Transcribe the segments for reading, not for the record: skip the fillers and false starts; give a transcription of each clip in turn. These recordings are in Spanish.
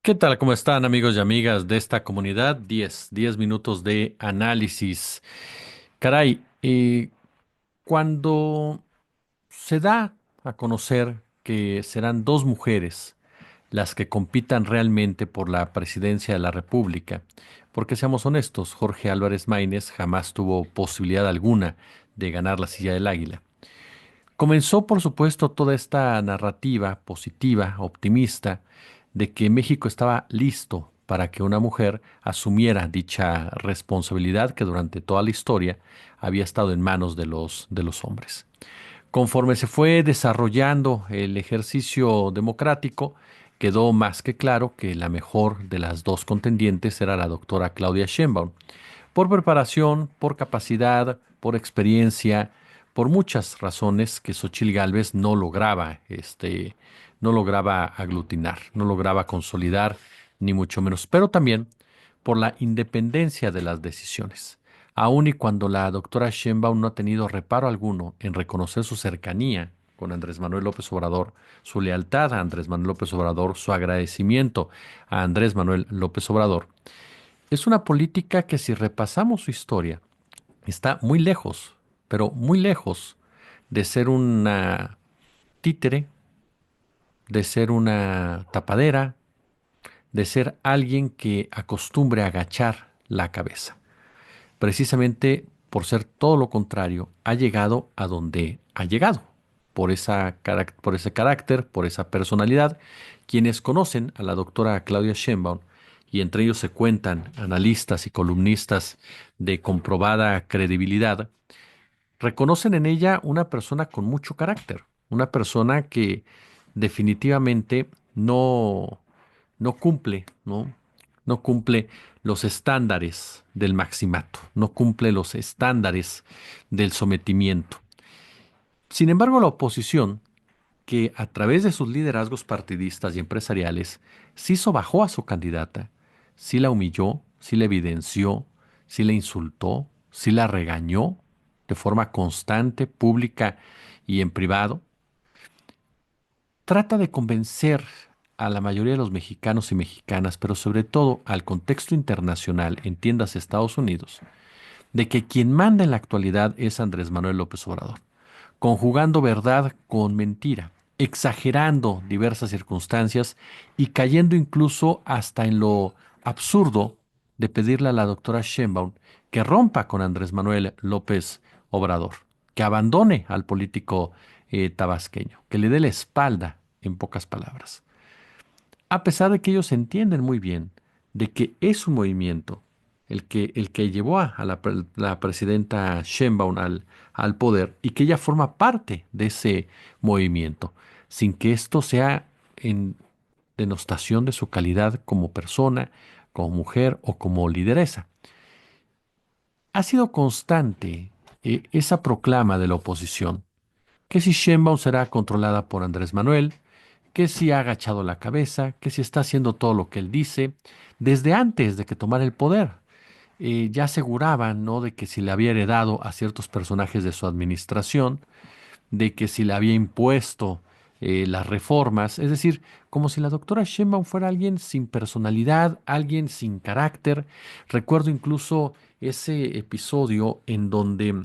¿Qué tal? ¿Cómo están amigos y amigas de esta comunidad? Diez minutos de análisis. Caray, cuando se da a conocer que serán dos mujeres las que compitan realmente por la presidencia de la República, porque seamos honestos, Jorge Álvarez Maínez jamás tuvo posibilidad alguna de ganar la silla del Águila. Comenzó, por supuesto, toda esta narrativa positiva, optimista, de que México estaba listo para que una mujer asumiera dicha responsabilidad que durante toda la historia había estado en manos de los hombres. Conforme se fue desarrollando el ejercicio democrático, quedó más que claro que la mejor de las dos contendientes era la doctora Claudia Sheinbaum, por preparación, por capacidad, por experiencia, por muchas razones que Xóchitl Gálvez no lograba aglutinar, no lograba consolidar, ni mucho menos, pero también por la independencia de las decisiones. Aun y cuando la doctora Sheinbaum no ha tenido reparo alguno en reconocer su cercanía con Andrés Manuel López Obrador, su lealtad a Andrés Manuel López Obrador, su agradecimiento a Andrés Manuel López Obrador, es una política que, si repasamos su historia, está muy lejos, pero muy lejos de ser una títere, de ser una tapadera, de ser alguien que acostumbre a agachar la cabeza. Precisamente por ser todo lo contrario, ha llegado a donde ha llegado, por ese carácter, por esa personalidad. Quienes conocen a la doctora Claudia Sheinbaum, y entre ellos se cuentan analistas y columnistas de comprobada credibilidad, reconocen en ella una persona con mucho carácter, una persona que definitivamente no cumple, ¿no? No cumple los estándares del maximato, no cumple los estándares del sometimiento. Sin embargo, la oposición, que a través de sus liderazgos partidistas y empresariales, sí sobajó a su candidata, sí la humilló, sí la evidenció, sí la insultó, sí la regañó de forma constante, pública y en privado, trata de convencer a la mayoría de los mexicanos y mexicanas, pero sobre todo al contexto internacional, entiendas Estados Unidos, de que quien manda en la actualidad es Andrés Manuel López Obrador, conjugando verdad con mentira, exagerando diversas circunstancias y cayendo incluso hasta en lo absurdo de pedirle a la doctora Sheinbaum que rompa con Andrés Manuel López Obrador, que abandone al político tabasqueño, que le dé la espalda, en pocas palabras. A pesar de que ellos entienden muy bien de que es un movimiento el que llevó la presidenta Sheinbaum al poder, y que ella forma parte de ese movimiento, sin que esto sea en denostación de su calidad como persona, como mujer o como lideresa. Ha sido constante esa proclama de la oposición, que si Sheinbaum será controlada por Andrés Manuel, que si ha agachado la cabeza, que si está haciendo todo lo que él dice, desde antes de que tomara el poder. Ya aseguraban, ¿no?, de que si le había heredado a ciertos personajes de su administración, de que si le había impuesto las reformas, es decir, como si la doctora Sheinbaum fuera alguien sin personalidad, alguien sin carácter. Recuerdo incluso ese episodio en donde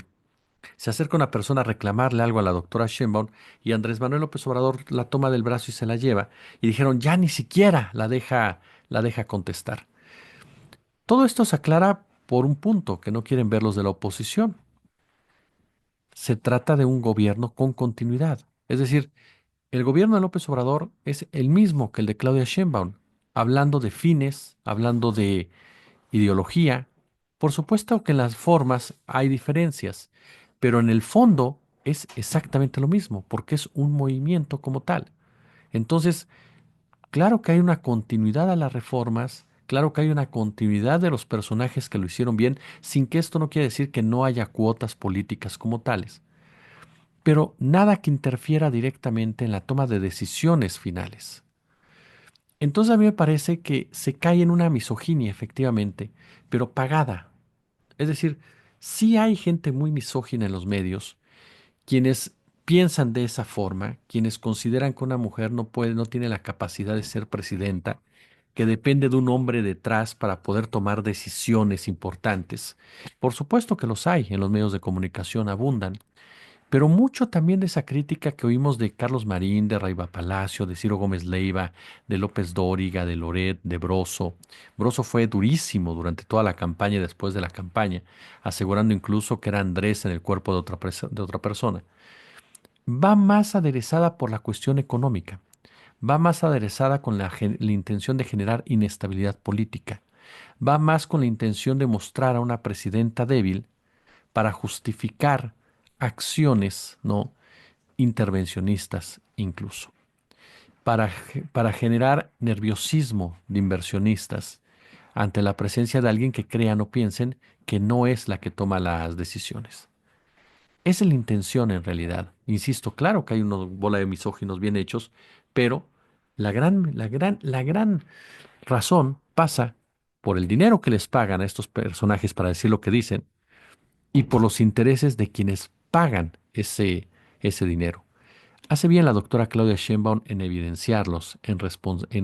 se acerca una persona a reclamarle algo a la doctora Sheinbaum, y Andrés Manuel López Obrador la toma del brazo y se la lleva. Y dijeron, ya ni siquiera la deja contestar. Todo esto se aclara por un punto que no quieren ver los de la oposición. Se trata de un gobierno con continuidad. Es decir, el gobierno de López Obrador es el mismo que el de Claudia Sheinbaum, hablando de fines, hablando de ideología. Por supuesto que en las formas hay diferencias, pero en el fondo es exactamente lo mismo, porque es un movimiento como tal. Entonces, claro que hay una continuidad a las reformas, claro que hay una continuidad de los personajes que lo hicieron bien, sin que esto no quiera decir que no haya cuotas políticas como tales, pero nada que interfiera directamente en la toma de decisiones finales. Entonces a mí me parece que se cae en una misoginia, efectivamente, pero pagada. Es decir, sí hay gente muy misógina en los medios, quienes piensan de esa forma, quienes consideran que una mujer no puede, no tiene la capacidad de ser presidenta, que depende de un hombre detrás para poder tomar decisiones importantes. Por supuesto que los hay, en los medios de comunicación abundan, pero mucho también de esa crítica que oímos de Carlos Marín, de Raiva Palacio, de Ciro Gómez Leiva, de López Dóriga, de Loret, de Broso. Broso fue durísimo durante toda la campaña y después de la campaña, asegurando incluso que era Andrés en el cuerpo de de otra persona. Va más aderezada por la cuestión económica, va más aderezada con la intención de generar inestabilidad política, va más con la intención de mostrar a una presidenta débil para justificar acciones, ¿no? Intervencionistas incluso, para generar nerviosismo de inversionistas ante la presencia de alguien que crean o piensen que no es la que toma las decisiones. Esa es la intención en realidad. Insisto, claro que hay una bola de misóginos bien hechos, pero la gran razón pasa por el dinero que les pagan a estos personajes para decir lo que dicen y por los intereses de quienes pagan ese dinero. Hace bien la doctora Claudia Sheinbaum en evidenciarlos, en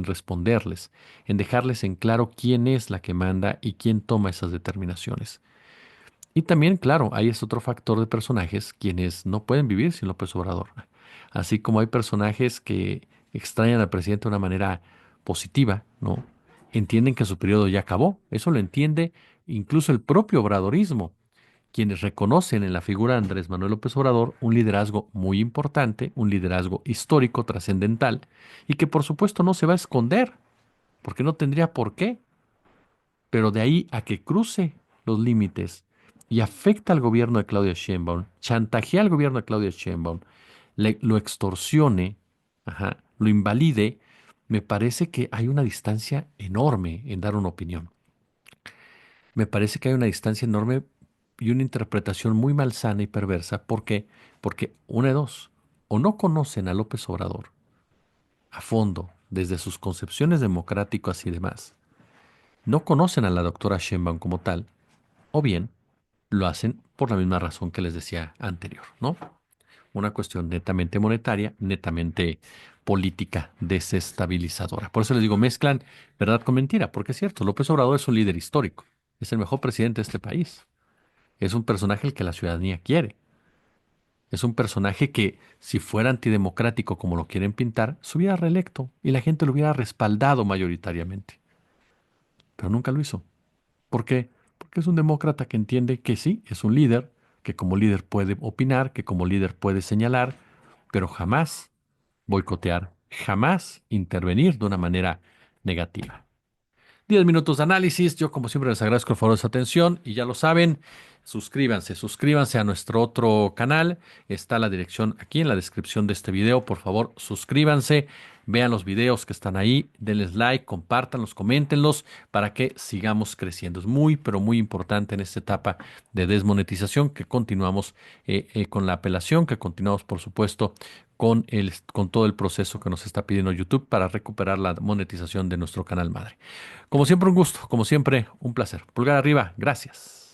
responderles, en dejarles en claro quién es la que manda y quién toma esas determinaciones. Y también, claro, hay es otro factor de personajes quienes no pueden vivir sin López Obrador. Así como hay personajes que extrañan al presidente de una manera positiva, ¿no? Entienden que su periodo ya acabó. Eso lo entiende incluso el propio obradorismo, quienes reconocen en la figura de Andrés Manuel López Obrador un liderazgo muy importante, un liderazgo histórico, trascendental, y que por supuesto no se va a esconder, porque no tendría por qué, pero de ahí a que cruce los límites y afecta al gobierno de Claudia Sheinbaum, chantajea al gobierno de Claudia Sheinbaum, lo extorsione, ajá, lo invalide, me parece que hay una distancia enorme en dar una opinión. Me parece que hay una distancia enorme y una interpretación muy malsana y perversa. ¿Por qué? Porque una de dos, o no conocen a López Obrador a fondo, desde sus concepciones democráticas y demás, no conocen a la doctora Sheinbaum como tal, o bien lo hacen por la misma razón que les decía anterior, ¿no? Una cuestión netamente monetaria, netamente política, desestabilizadora. Por eso les digo, mezclan verdad con mentira, porque es cierto, López Obrador es un líder histórico, es el mejor presidente de este país, es un personaje el que la ciudadanía quiere, es un personaje que, si fuera antidemocrático como lo quieren pintar, se hubiera reelecto y la gente lo hubiera respaldado mayoritariamente, pero nunca lo hizo. ¿Por qué? Porque es un demócrata que entiende que sí, es un líder, que como líder puede opinar, que como líder puede señalar, pero jamás boicotear, jamás intervenir de una manera negativa. 10 minutos de análisis. Yo, como siempre, les agradezco el favor de su atención y ya lo saben, suscríbanse a nuestro otro canal. Está la dirección aquí en la descripción de este video. Por favor, suscríbanse, vean los videos que están ahí, denles like, compártanlos, coméntenlos para que sigamos creciendo. Es muy, pero muy importante en esta etapa de desmonetización que continuamos con la apelación, que continuamos, por supuesto, con todo el proceso que nos está pidiendo YouTube para recuperar la monetización de nuestro canal madre. Como siempre, un gusto, como siempre, un placer. Pulgar arriba, gracias.